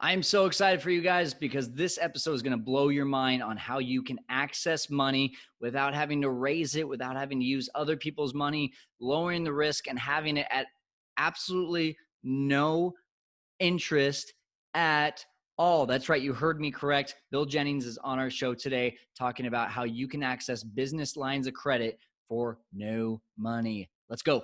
I'm so excited for you guys because this episode is going to blow your mind on how you can access money without having to raise it, without having to use other people's money, lowering the risk and having it at absolutely no interest at all. That's right. You heard me correct. Bill Jennings is on our show today talking about how you can access business lines of credit for no money. Let's go.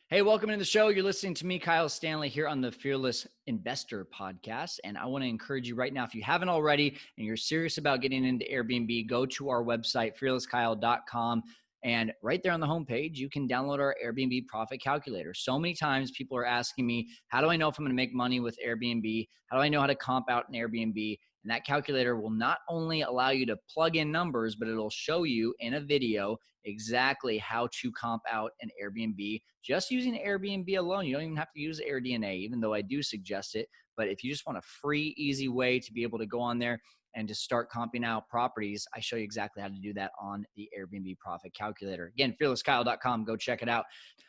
Hey, welcome to the show. You're listening to me, Kyle Stanley, here on the Fearless Investor Podcast. And I want to encourage you right now, if you haven't already and you're serious about getting into Airbnb, go to our website, fearlesskyle.com. And right there on the homepage, you can download our Airbnb profit calculator. So many times people are asking me, how do I know if I'm going to make money with Airbnb? How do I know how to comp out an Airbnb? And that calculator will not only allow you to plug in numbers, but it'll show you in a video exactly how to comp out an Airbnb just using Airbnb alone. You don't even have to use AirDNA, even though I do suggest it. But if you just want a free, easy way to be able to go on there and just start comping out properties, I show you exactly how to do that on the Airbnb profit calculator. Again, fearlesskyle.com, go check it out.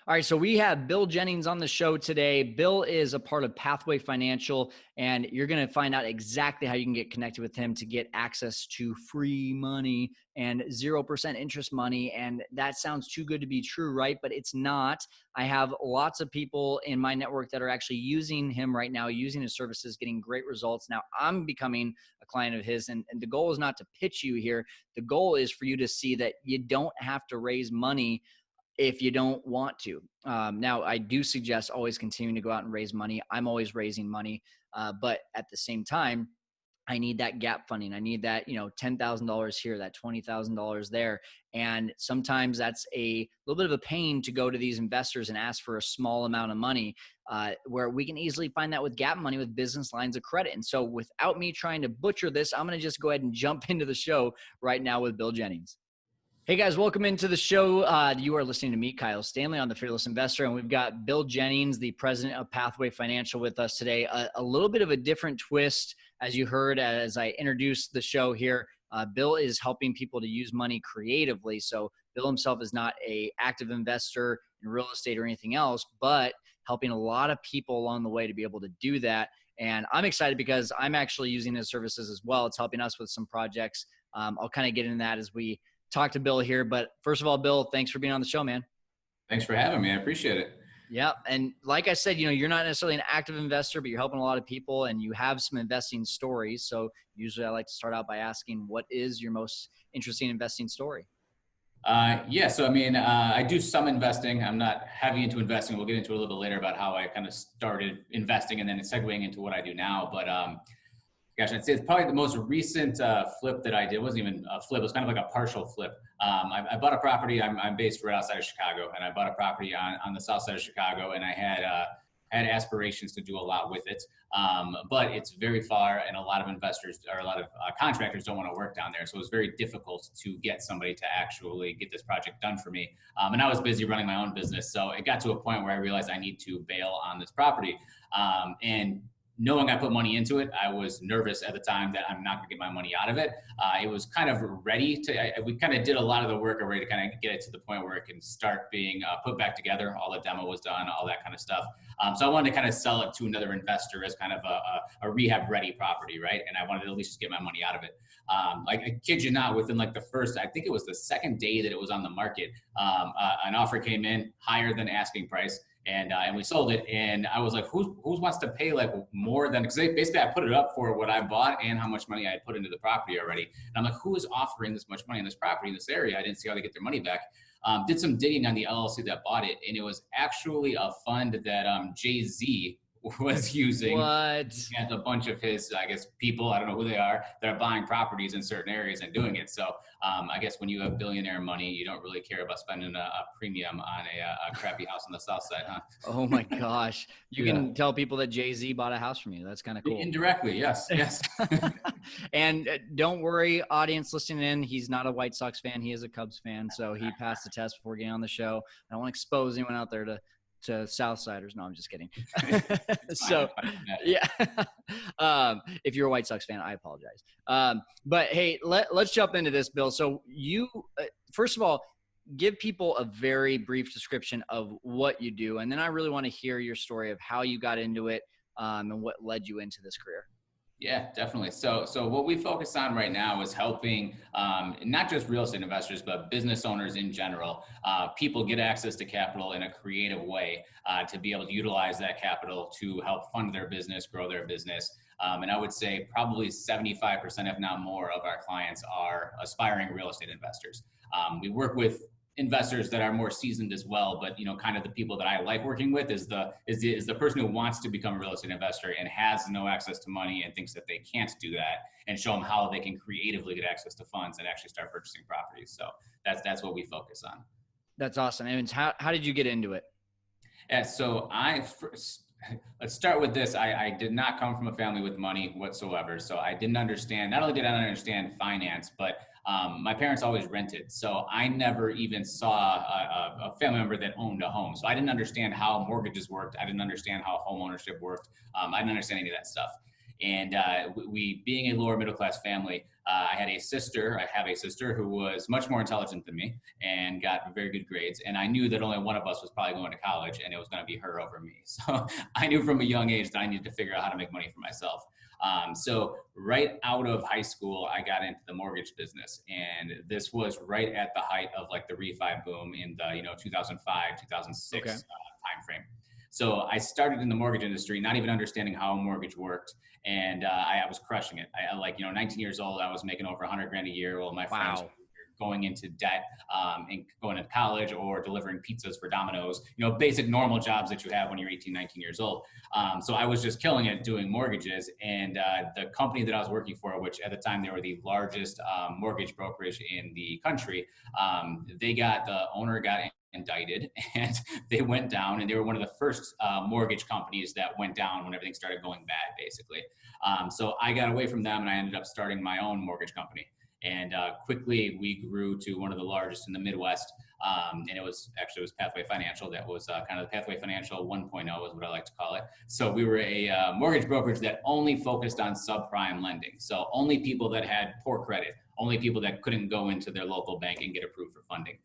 All right, so we have Bill Jennings on the show today. Bill is a part of Pathway Financial, and you're going to find out exactly how you can get connected with him to get access to free money and 0% interest money. And that sounds too good to be true, right? But it's not. I have lots of people in my network that are actually using him right now, using his services, getting great results. Now I'm becoming a client of his, and the goal is not to pitch you here. The goal is for you to see that you don't have to raise money if you don't want to. Now, I do suggest always continuing to go out and raise money. I'm always raising money, but at the same time, I need that gap funding. I need that, $10,000 here, that $20,000 there. And sometimes that's a little bit of a pain to go to these investors and ask for a small amount of money, where we can easily find that with gap money with business lines of credit. And so without me trying to butcher this, I'm going to just go ahead and jump into the show right now with Bill Jennings. Hey guys, welcome into the show. You are listening to me, Kyle Stanley, on the Fearless Investor, and we've got Bill Jennings, the president of Pathway Financial, with us today. A little bit of a different twist, as you heard as I introduced the show here. Bill is helping people to use money creatively. So Bill himself is not an active investor in real estate or anything else, but helping a lot of people along the way to be able to do that. And I'm excited because I'm actually using his services as well. It's helping us with some projects. I'll kind of get into that as we talk to Bill here. But first of all, Bill, thanks for being on the show, man. Thanks for having me. I appreciate it. Yeah. And like I said, you're not necessarily an active investor, but you're helping a lot of people and you have some investing stories. So usually I like to start out by asking, what is your most interesting investing story? So I do some investing. I'm not heavy into investing. We'll get into it a little bit later about how I kind of started investing and then segueing into what I do now. But I'd say it's probably the most recent flip that I did. It wasn't even a flip. It was kind of like a partial flip. I bought a property. I'm based right outside of Chicago, and I bought a property on the south side of Chicago, and I had aspirations to do a lot with it. But it's very far, and a lot of investors or a lot of contractors don't want to work down there. So it was very difficult to get somebody to actually get this project done for me. And I was busy running my own business. So it got to a point where I realized I need to bail on this property. And knowing I put money into it, I was nervous at the time that I'm not going to get my money out of it. It was kind of ready we kind of did a lot of the work already to kind of get it to the point where it can start being put back together. All the demo was done, all that kind of stuff. So I wanted to kind of sell it to another investor as kind of a rehab ready property, right? And I wanted to at least just get my money out of it. I kid you not, within like I think it was the second day that it was on the market, an offer came in higher than asking price. And we sold it, and I was like, who wants to pay like more than, because basically I put it up for what I bought and how much money I had put into the property already. And I'm like, who is offering this much money in this property in this area? I didn't see how they get their money back. Did some digging on the LLC that bought it, and it was actually a fund that Jay-Z was using. What? He has a bunch of his, I guess, people, I don't know who they are, that are buying properties in certain areas and doing it. So I guess when you have billionaire money, you don't really care about spending a premium on a crappy house on the south side, huh? Oh my gosh. You can tell people that Jay-Z bought a house from you. That's kind of cool. Indirectly, yes. And don't worry, audience listening in, he's not a White Sox fan. He is a Cubs fan. So he passed the test before getting on the show. I don't want to expose anyone out there to Southsiders. No, I'm just kidding. So yeah. If you're a White Sox fan, I apologize. But hey, let's jump into this, Bill. So you, first of all, give people a very brief description of what you do. And then I really want to hear your story of how you got into it, and what led you into this career. Yeah, definitely. So what we focus on right now is helping not just real estate investors, but business owners in general. People get access to capital in a creative way to be able to utilize that capital to help fund their business, grow their business. And I would say probably 75%, if not more, of our clients are aspiring real estate investors. We work with investors that are more seasoned as well, but kind of the people that I like working with is the person who wants to become a real estate investor and has no access to money and thinks that they can't do that, and show them how they can creatively get access to funds and actually start purchasing properties. So that's what we focus on. That's awesome. And how did you get into it? Yeah, so let's start with this. I did not come from a family with money whatsoever. So I didn't understand, not only did I not understand finance, but my parents always rented. So I never even saw a family member that owned a home. So I didn't understand how mortgages worked. I didn't understand how home ownership worked. I didn't understand any of that stuff. And we, being a lower middle class family, I have a sister who was much more intelligent than me and got very good grades. And I knew that only one of us was probably going to college, and it was going to be her over me. So I knew from a young age that I needed to figure out how to make money for myself. So right out of high school, I got into the mortgage business, and this was right at the height of like the refi boom in the 2005, 2006 timeframe. So I started in the mortgage industry, not even understanding how a mortgage worked. And I was crushing it. I 19 years old, I was making over 100 grand a year while my friends were going into debt and going to college or delivering pizzas for Domino's, basic normal jobs that you have when you're 18, 19 years old. So I was just killing it doing mortgages. And the company that I was working for, which at the time they were the largest mortgage brokerage in the country, the owner got indicted, and they went down, and they were one of the first mortgage companies that went down when everything started going bad, basically. So I got away from them, and I ended up starting my own mortgage company. And quickly we grew to one of the largest in the Midwest. And it was Pathway Financial. That was kind of the Pathway Financial 1.0 is what I like to call it. So we were a mortgage brokerage that only focused on subprime lending. So only people that had poor credit, only people that couldn't go into their local bank and get approved for funding.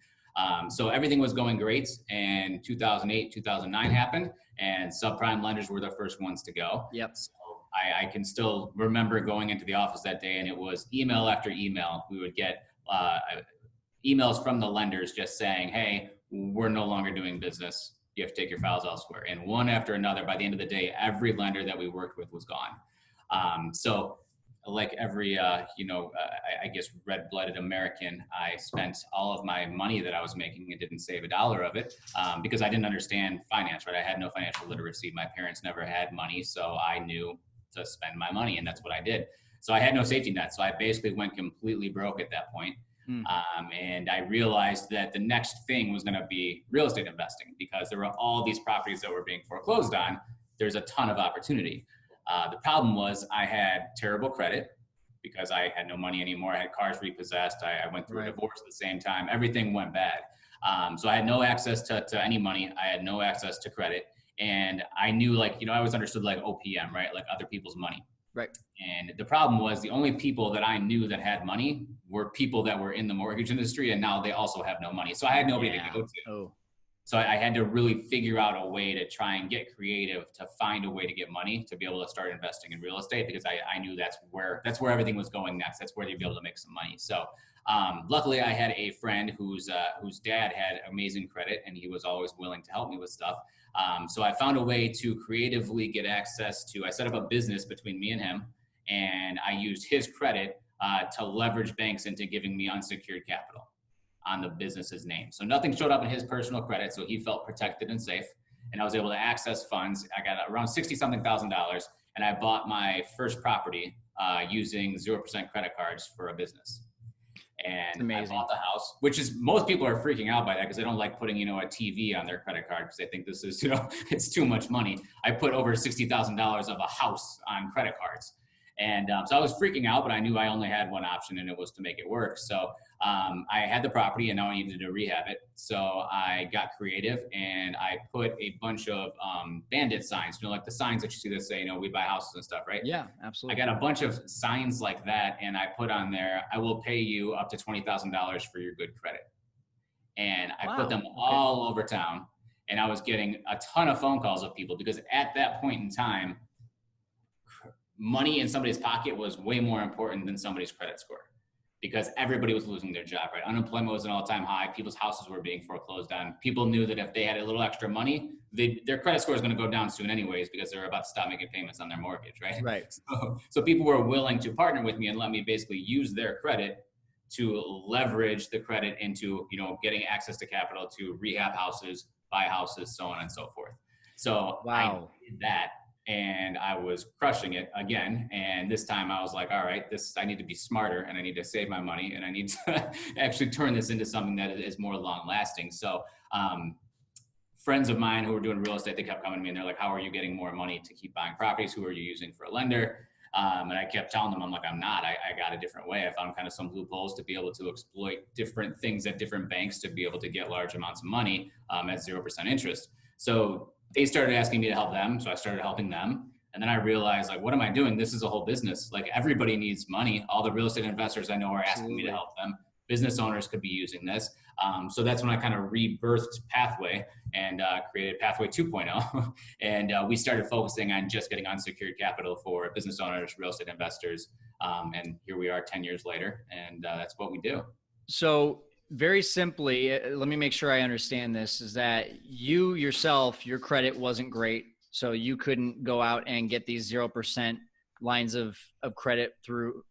So everything was going great, and 2008, 2009 happened, and subprime lenders were the first ones to go. Yep. So I can still remember going into the office that day, and it was email after email. We would get emails from the lenders just saying, hey, we're no longer doing business. You have to take your files elsewhere. And one after another, by the end of the day, every lender that we worked with was gone. So like every, I guess, red-blooded American, I spent all of my money that I was making and didn't save a dollar of it because I didn't understand finance, right? I had no financial literacy. My parents never had money, so I knew to spend my money, and that's what I did. So I had no safety net. So I basically went completely broke at that point. And I realized that the next thing was going to be real estate investing because there were all these properties that were being foreclosed on. There's a ton of opportunity. The problem was I had terrible credit because I had no money anymore. I had cars repossessed. I went through a divorce at the same time. Everything went bad. So I had no access to any money. I had no access to credit. And I knew I always understood like OPM, right? Like other people's money. Right. And the problem was the only people that I knew that had money were people that were in the mortgage industry, and now they also have no money. So I had nobody to go to. So I had to really figure out a way to try and get creative to find a way to get money to be able to start investing in real estate because I knew that's where everything was going next. That's where you'd be able to make some money. So luckily I had a friend whose dad had amazing credit, and he was always willing to help me with stuff. So I found a way to creatively get access to, I set up a business between me and him, and I used his credit to leverage banks into giving me unsecured capital on the business's name. So nothing showed up in his personal credit, so he felt protected and safe. And I was able to access funds. I got around $60-something thousand, and I bought my first property using 0% credit cards for a business. And I bought the house, which is, most people are freaking out by that because they don't like putting, a TV on their credit card because they think this is, it's too much money. I put over $60,000 of a house on credit cards. And so I was freaking out, but I knew I only had one option, and it was to make it work. So I had the property, and now I needed to rehab it. So I got creative, and I put a bunch of bandit signs, like the signs that you see that say, we buy houses and stuff, right? Yeah, absolutely. I got a bunch of signs like that, and I put on there, I will pay you up to $20,000 for your good credit. and I put Wow. them Okay. all over town. And I was getting a ton of phone calls of people because at that point in time, money in somebody's pocket was way more important than somebody's credit score because everybody was losing their job, right? Unemployment was an all-time high. People's houses were being foreclosed on. People knew that if they had a little extra money, their credit score is going to go down soon anyways because they're about to stop making payments on their mortgage, right? Right. So people were willing to partner with me and let me basically use their credit to leverage the credit into, getting access to capital to rehab houses, buy houses, so on and so forth. So I Wow. did that and I was crushing it again. And this time I was like, all right, I need to be smarter and I need to save my money and I need to actually turn this into something that is more long lasting. So, friends of mine who were doing real estate, they kept coming to me and they're like, how are you getting more money to keep buying properties? Who are you using for a lender? And I kept telling them, I'm like, I'm not, I got a different way. I found kind of some loopholes to be able to exploit different things at different banks to be able to get large amounts of money at 0% interest. So they started asking me to help them. So I started helping them. And then I realized, like, what am I doing? This is a whole business. Like, everybody needs money. All the real estate investors I know are asking me to Absolutely. help them. Business owners could be using this. So that's when I kind of rebirthed Pathway and created Pathway 2.0. And we started focusing on just getting unsecured capital for business owners, real estate investors. And here we are 10 years later. And that's what we do. So very simply, let me make sure I understand this, is that you yourself, your credit wasn't great. So you couldn't go out and get these 0% lines of credit through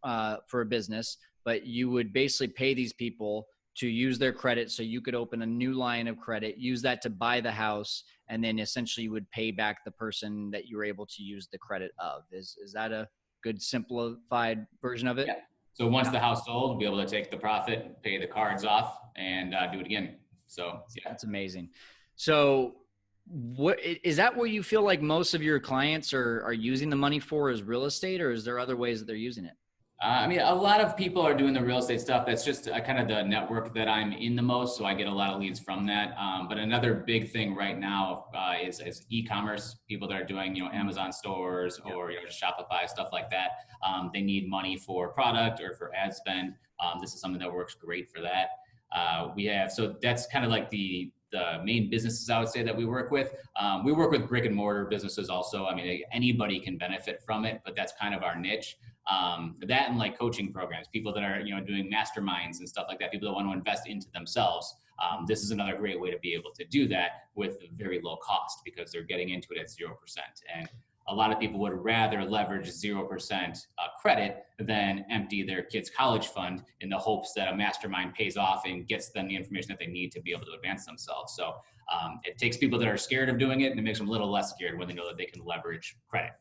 for a business, but you would basically pay these people to use their credit so you could open a new line of credit, use that to buy the house, and then essentially you would pay back the person that you were able to use the credit of. Is that a good simplified version of it? Yeah. So once the house sold, we'll be able to take the profit, pay the cards off, and do it again. So yeah. That's amazing. So what is that what you feel like most of your clients are using the money for, is real estate, or is there other ways that they're using it? I mean, a lot of people are doing the real estate stuff. That's just kind of the network that I'm in the most. So I get a lot of leads from that. But another big thing right now is e-commerce. People that are doing, Amazon stores or, Shopify, stuff like that. They need money for product or for ad spend. This is something that works great for that. So that's kind of like the main businesses I would say that we work with. We work with brick and mortar businesses also. I mean, anybody can benefit from it, but that's kind of our niche. That and like coaching programs, people that are, doing masterminds and stuff like that, people that want to invest into themselves. This is another great way to be able to do that with very low cost because they're getting into it at 0%. And a lot of people would rather leverage 0% credit than empty their kid's college fund in the hopes that a mastermind pays off and gets them the information that they need to be able to advance themselves. So it takes people that are scared of doing it and it makes them a little less scared when they know that they can leverage credit.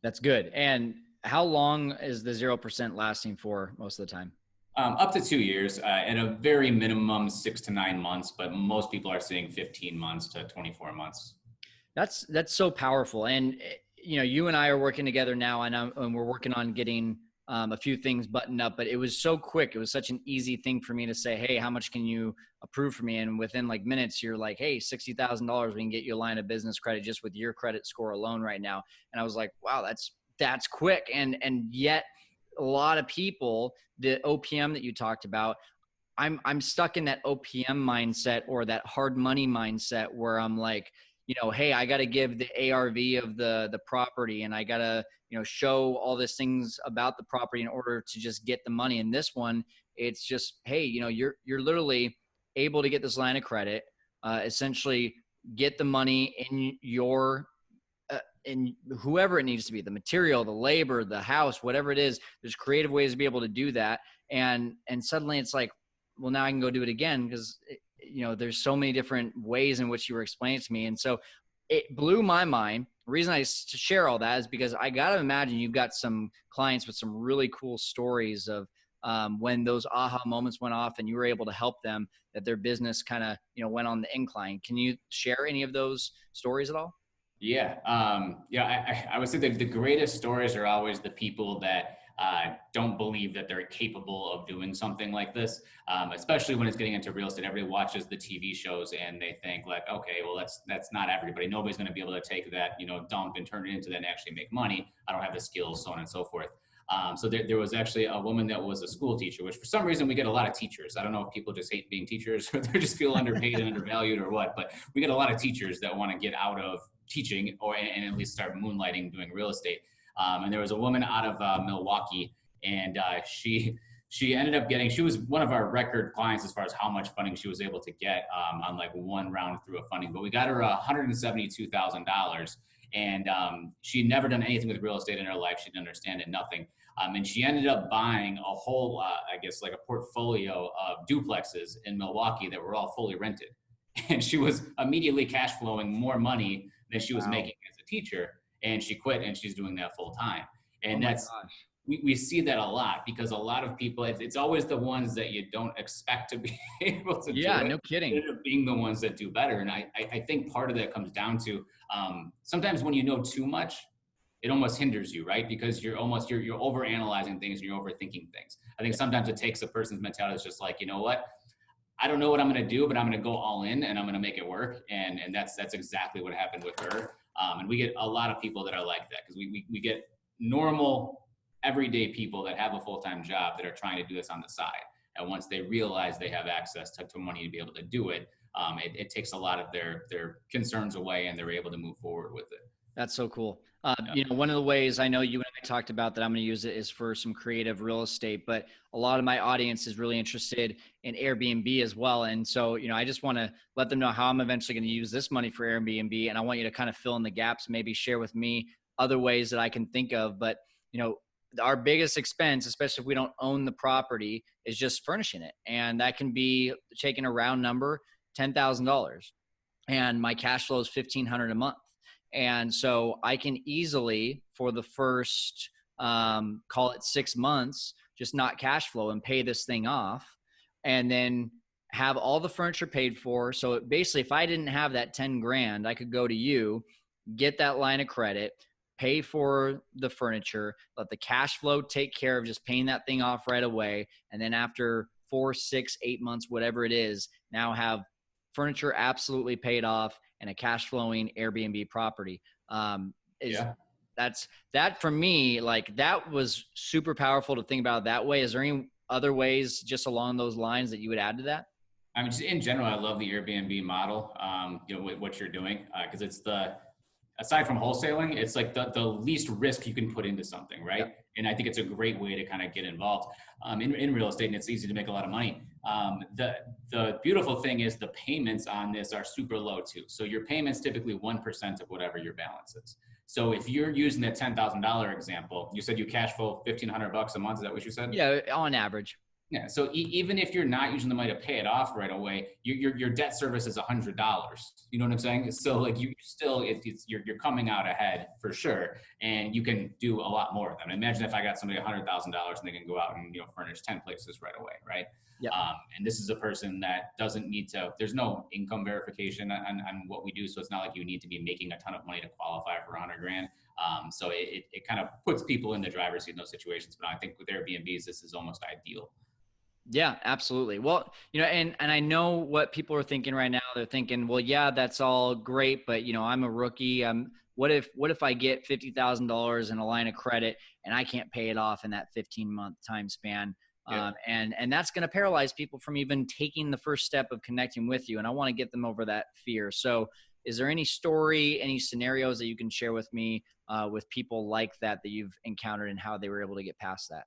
That's good. And how long is the 0% lasting for most of the time? Up to 2 years, at a very minimum 6 to 9 months, but most people are seeing 15 months to 24 months. That's so powerful. And you and I are working together now, and we're working on getting a few things buttoned up. But it was so quick; it was such an easy thing for me to say, "Hey, how much can you approve for me?" And within like minutes, you're like, "Hey, $60,000, we can get you a line of business credit just with your credit score alone right now." And I was like, "Wow, that's quick." And yet, a lot of people, the OPM that you talked about, I'm stuck in that OPM mindset or that hard money mindset where I'm like, hey, I got to give the ARV of the property, and I got to, show all these things about the property in order to just get the money. And this one, it's just, hey, you're literally able to get this line of credit, essentially get the money in your in whoever it needs to be, the material, the labor, the house, whatever it is. There's creative ways to be able to do that. And suddenly it's like, well, now I can go do it again because, there's so many different ways in which you were explaining to me. And so it blew my mind. The reason I share all that is because I got to imagine you've got some clients with some really cool stories of when those aha moments went off and you were able to help them, that their business kind of, went on the incline. Can you share any of those stories at all? Yeah. I would say that the greatest stories are always the people that don't believe that they're capable of doing something like this, especially when it's getting into real estate. Everybody watches the TV shows and they think like, okay, well, that's not everybody. Nobody's going to be able to take that, dump and turn it into that and actually make money. I don't have the skills, so on and so forth. So there was actually a woman that was a school teacher, which for some reason we get a lot of teachers. I don't know if people just hate being teachers or they just feel underpaid and undervalued or what, but we get a lot of teachers that want to get out of teaching and at least start moonlighting doing real estate. And there was a woman out of Milwaukee, and she ended up getting, she was one of our record clients as far as how much funding she was able to get on like one round through a funding, but we got her $172,000. And she'd never done anything with real estate in her life. She didn't understand it, nothing. And she ended up buying a whole, I guess, like a portfolio of duplexes in Milwaukee that were all fully rented. And she was immediately cash flowing more money than she was making as a teacher. And she quit, and she's doing that full time. And we see that a lot because a lot of people, it's always the ones that you don't expect to be able to do it. Yeah, no kidding. End up being the ones that do better. And I think part of that comes down to sometimes when you know too much, it almost hinders you, right? Because you're overanalyzing things and you're overthinking things. I think sometimes it takes a person's mentality that's just like, you know what? I don't know what I'm going to do, but I'm going to go all in and I'm going to make it work. And that's exactly what happened with her. And we get a lot of people that are like that because we get normal, everyday people that have a full-time job that are trying to do this on the side. And once they realize they have access to money to be able to do it, it takes a lot of their concerns away and they're able to move forward with it. That's so cool. One of the ways I know you and I talked about that I'm going to use it is for some creative real estate, but a lot of my audience is really interested in Airbnb as well. And so, I just want to let them know how I'm eventually going to use this money for Airbnb. And I want you to kind of fill in the gaps, maybe share with me other ways that I can think of. But, our biggest expense, especially if we don't own the property, is just furnishing it. And that can be, taking a round number, $10,000. And my cash flow is $1,500 a month. And so I can easily, for the first, call it 6 months, just not cash flow and pay this thing off and then have all the furniture paid for. So basically, if I didn't have that 10 grand, I could go to you, get that line of credit, pay for the furniture, let the cash flow take care of just paying that thing off right away. And then after 4, 6, 8 months, whatever it is, now have furniture absolutely paid off and a cash flowing Airbnb property. That's that for me, like that was super powerful to think about that way. Is there any other ways just along those lines that you would add to that? I mean, just in general, I love the Airbnb model, what you're doing, because it's aside from wholesaling, it's like the least risk you can put into something, right? Yep. And I think it's a great way to kind of get involved in real estate, and it's easy to make a lot of money. The beautiful thing is the payments on this are super low too. So your payment's typically 1% of whatever your balance is. So if you're using the $10,000 example, you said you cash flow $1,500 a month. Is that what you said? Yeah, on average. Yeah. So even if you're not using the money to pay it off right away, your debt service is $100. You know what I'm saying? So like you still, you're coming out ahead for sure. And you can do a lot more of them. Imagine if I got somebody $100,000 and they can go out and, furnish 10 places right away. Right. Yep. And this is a person that doesn't need to, there's no income verification on what we do. So it's not like you need to be making a ton of money to qualify for $100 grand. So it kind of puts people in the driver's seat in those situations. But I think with Airbnbs, this is almost ideal. Yeah, absolutely. Well, and I know what people are thinking right now. They're thinking, well, yeah, that's all great, but I'm a rookie. What if I get $50,000 in a line of credit and I can't pay it off in that 15-month time span? Yeah. And that's going to paralyze people from even taking the first step of connecting with you. And I want to get them over that fear. So is there any story, any scenarios that you can share with me with people like that you've encountered and how they were able to get past that?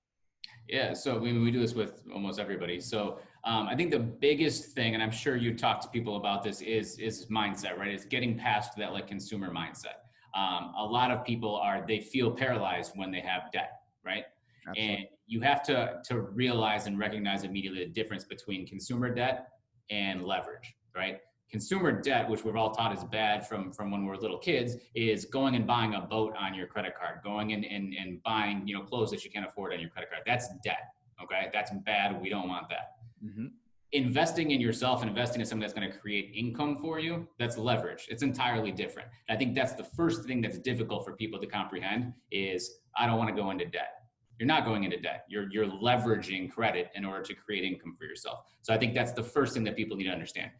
Yeah, so we do this with almost everybody. So I think the biggest thing, and I'm sure you talk to people about this, is mindset, right? It's getting past that like consumer mindset. A lot of people they feel paralyzed when they have debt, right? Absolutely. And you have to realize and recognize immediately the difference between consumer debt and leverage, right? Consumer debt, which we're all taught is bad from when we're little kids, is going and buying a boat on your credit card, going and buying, clothes that you can't afford on your credit card. That's debt. Okay. That's bad. We don't want that. Mm-hmm. Investing in yourself and investing in something that's going to create income for you, that's leverage. It's entirely different. And I think that's the first thing that's difficult for people to comprehend is I don't want to go into debt. You're not going into debt. You're leveraging credit in order to create income for yourself. So I think that's the first thing that people need to understand.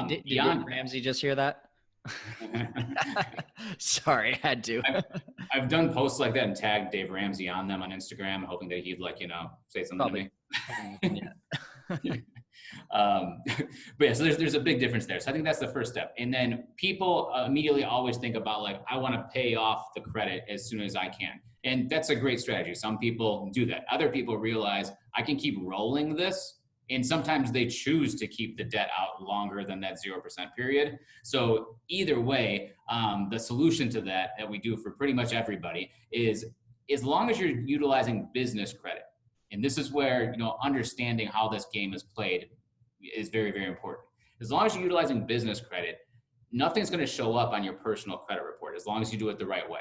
Did Ramsey just hear that? Sorry, I had to. I've done posts like that and tagged Dave Ramsey on them on Instagram, hoping that he'd like, say something to Probably me. hasn't happened yet. But yeah, so there's a big difference there. So I think that's the first step. And then people immediately always think about like, I want to pay off the credit as soon as I can. And that's a great strategy. Some people do that. Other people realize I can keep rolling this. And sometimes they choose to keep the debt out longer than that 0% period. So either way, the solution to that we do for pretty much everybody is, as long as you're utilizing business credit, and this is where, understanding how this game is played is very, very important. As long as you're utilizing business credit, nothing's going to show up on your personal credit report as long as you do it the right way.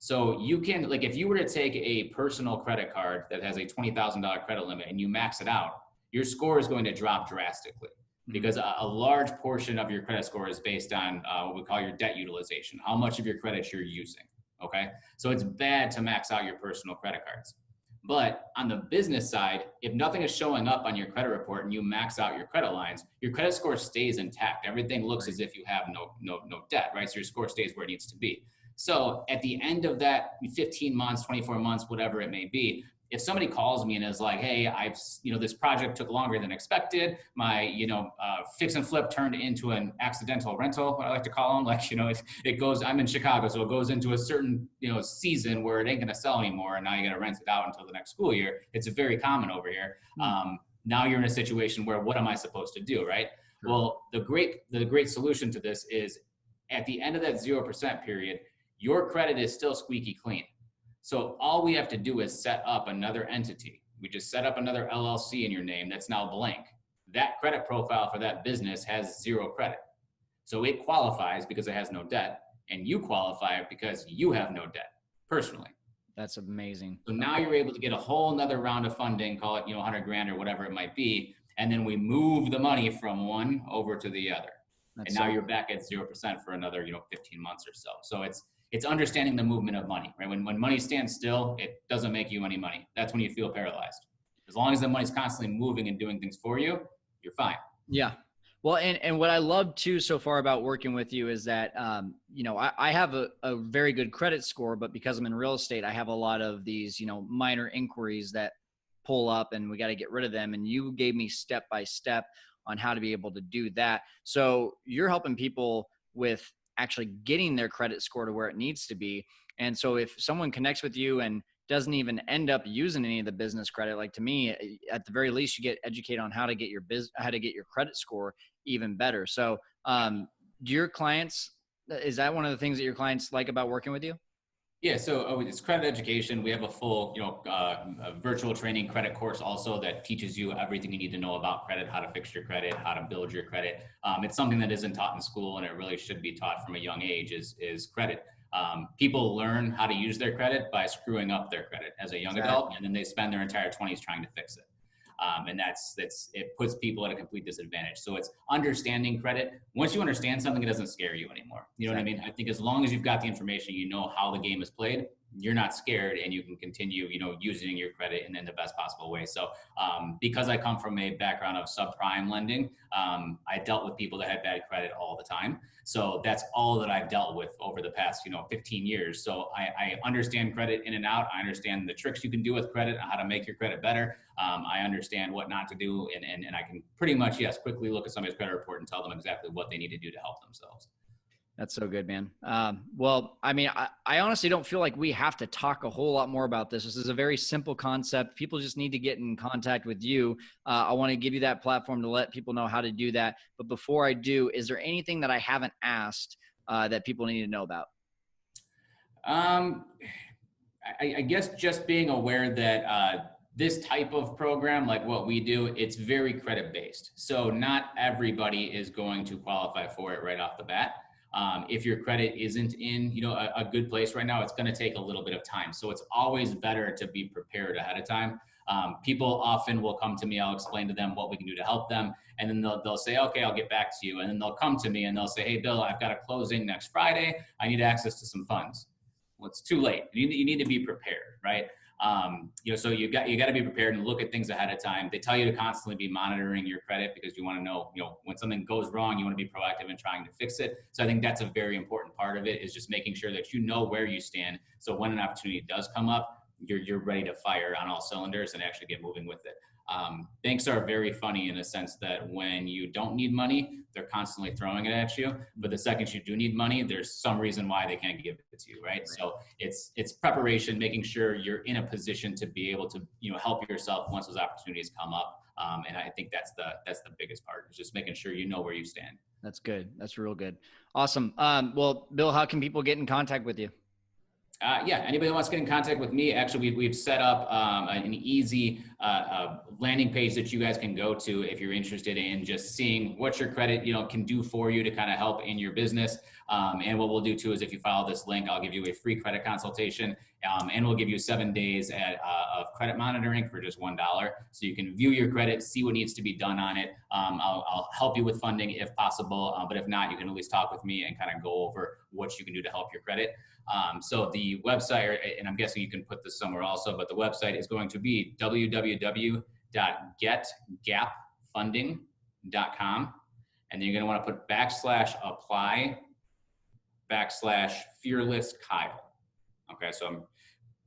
So you can, like, if you were to take a personal credit card that has a $20,000 credit limit and you max it out, your score is going to drop drastically because a large portion of your credit score is based on what we call your debt utilization, how much of your credit you're using. Okay. So it's bad to max out your personal credit cards. But on the business side, if nothing is showing up on your credit report and you max out your credit lines, your credit score stays intact. Everything looks as if you have no debt, right? So your score stays where it needs to be. So at the end of that 15 months, 24 months, whatever it may be, if somebody calls me and is like, hey, this project took longer than expected. My, fix and flip turned into an accidental rental, what I like to call them. Like, it goes, I'm in Chicago, so it goes into a certain, season where it ain't going to sell anymore. And now you got to rent it out until the next school year. It's very common over here. Now you're in a situation where, what am I supposed to do? Right. Sure. Well, the great solution to this is at the end of that 0% period, your credit is still squeaky clean. So all we have to do is set up another entity. We just set up another LLC in your name that's now blank. That credit profile for that business has 0 credit. So it qualifies because it has no debt, and you qualify because you have no debt personally. That's amazing. So now you're able to get a whole nother round of funding, call it, $100 grand or whatever it might be. And then we move the money from one over to the other. And now you're back at 0% for another, 15 months or so. So it's understanding the movement of money, right? When money stands still, it doesn't make you any money. That's when you feel paralyzed. As long as the money's constantly moving and doing things for you, you're fine. Yeah. Well, and what I love too so far about working with you is that, I have a very good credit score, but because I'm in real estate, I have a lot of these, minor inquiries that pull up and we got to get rid of them. And you gave me step by step on how to be able to do that. So you're helping people with actually getting their credit score to where it needs to be. And so if someone connects with you and doesn't even end up using any of the business credit, like to me, at the very least, you get educated on how to get your credit score even better. So do your clients, is that one of the things that your clients like about working with you? Yeah, so it's credit education. We have a full, a virtual training credit course also that teaches you everything you need to know about credit, how to fix your credit, how to build your credit. It's something that isn't taught in school, and it really should be taught from a young age is credit. People learn how to use their credit by screwing up their credit as a young adult, and then they spend their entire 20s trying to fix it. And it puts people at a complete disadvantage. So it's understanding credit. Once you understand something, it doesn't scare you anymore. You know what I mean? I think as long as you've got the information, you know how the game is played, you're not scared, and you can continue, using your credit in the best possible way. So because I come from a background of subprime lending, I dealt with people that had bad credit all the time. So that's all that I've dealt with over the past, 15 years. So I understand credit in and out. I understand the tricks you can do with credit, how to make your credit better. I understand what not to do. And I can pretty much, quickly look at somebody's credit report and tell them exactly what they need to do to help themselves. That's so good, man. Well, I mean, I honestly don't feel like we have to talk a whole lot more about this. This is a very simple concept. People just need to get in contact with you. I want to give you that platform to let people know how to do that. But before I do, is there anything that I haven't asked that people need to know about? I guess just being aware that this type of program, like what we do, it's very credit based. So not everybody is going to qualify for it right off the bat. If your credit isn't in, a good place right now, it's going to take a little bit of time. So it's always better to be prepared ahead of time. People often will come to me. I'll explain to them what we can do to help them. And then they'll say, okay, I'll get back to you. And then they'll come to me and they'll say, hey, Bill, I've got a closing next Friday. I need access to some funds. Well, it's too late. You need to be prepared, right? So you got to be prepared and look at things ahead of time. They tell you to constantly be monitoring your credit because you want to know, when something goes wrong, you want to be proactive in trying to fix it. So I think that's a very important part of it, is just making sure that you know where you stand. So when an opportunity does come up, you're ready to fire on all cylinders and actually get moving with it. Banks are very funny in the sense that when you don't need money, they're constantly throwing it at you. But the second you do need money, there's some reason why they can't give it to you, right? So it's preparation, making sure you're in a position to be able to help yourself once those opportunities come up. And I think that's the biggest part, is just making sure you know where you stand. That's good. That's real good. Awesome. Well, Bill, how can people get in contact with you? Anybody that wants to get in contact with me, actually, we've set up an easy landing page that you guys can go to if you're interested in just seeing what your credit can do for you to kind of help in your business. And what we'll do too is, if you follow this link, I'll give you a free credit consultation, and we'll give you 7 days of credit monitoring for just $1, so you can view your credit, see what needs to be done on it. I'll help you with funding if possible, but if not, you can at least talk with me and kind of go over what you can do to help your credit. So the website, and I'm guessing you can put this somewhere also, but the website is going to be www.getgapfunding.com. And then you're going to want to put /apply/fearless Kyle. Okay. So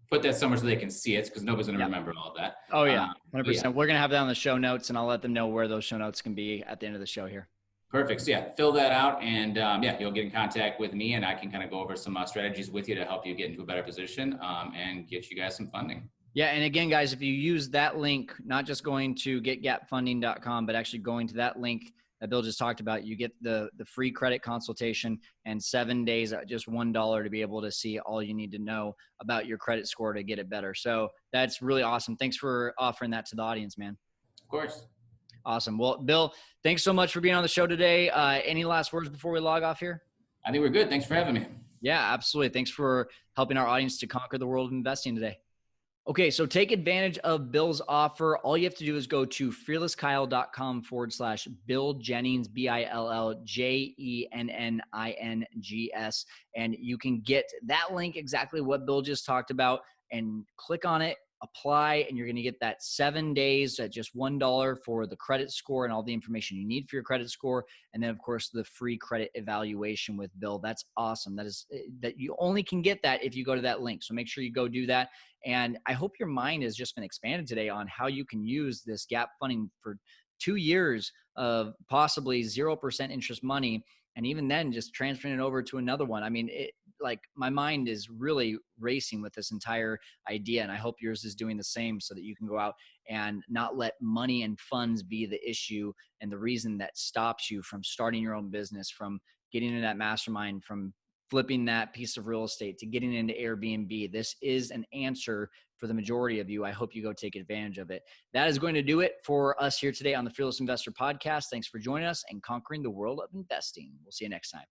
put that somewhere so they can see it, because nobody's going to remember all of that. Oh yeah. 100%. We're going to have that on the show notes, and I'll let them know where those show notes can be at the end of the show here. Perfect. So fill that out, and you'll get in contact with me, and I can kind of go over some strategies with you to help you get into a better position and get you guys some funding. Yeah. And again, guys, if you use that link, not just going to getgapfunding.com, but actually going to that link that Bill just talked about, you get the free credit consultation and 7 days at just $1 to be able to see all you need to know about your credit score to get it better. So that's really awesome. Thanks for offering that to the audience, man. Of course. Awesome. Well, Bill, thanks so much for being on the show today. Any last words before we log off here? I think we're good. Thanks for having me. Yeah, absolutely. Thanks for helping our audience to conquer the world of investing today. Okay, so take advantage of Bill's offer. All you have to do is go to fearlesskyle.com/Bill Jennings, BILLJENNINGS, and you can get that link, exactly what Bill just talked about, and click on it, apply, and you're going to get that 7 days at just $1 for the credit score and all the information you need for your credit score. And then of course the free credit evaluation with Bill. That's awesome. That you only can get that if you go to that link. So make sure you go do that. And I hope your mind has just been expanded today on how you can use this gap funding for 2 years of possibly 0% interest money. And even then just transferring it over to another one. I mean, my mind is really racing with this entire idea, and I hope yours is doing the same, so that you can go out and not let money and funds be the issue and the reason that stops you from starting your own business, from getting into that mastermind, from flipping that piece of real estate, to getting into Airbnb. This is an answer for the majority of you. I hope you go take advantage of it. That is going to do it for us here today on the Fearless Investor Podcast. Thanks for joining us and conquering the world of investing. We'll see you next time.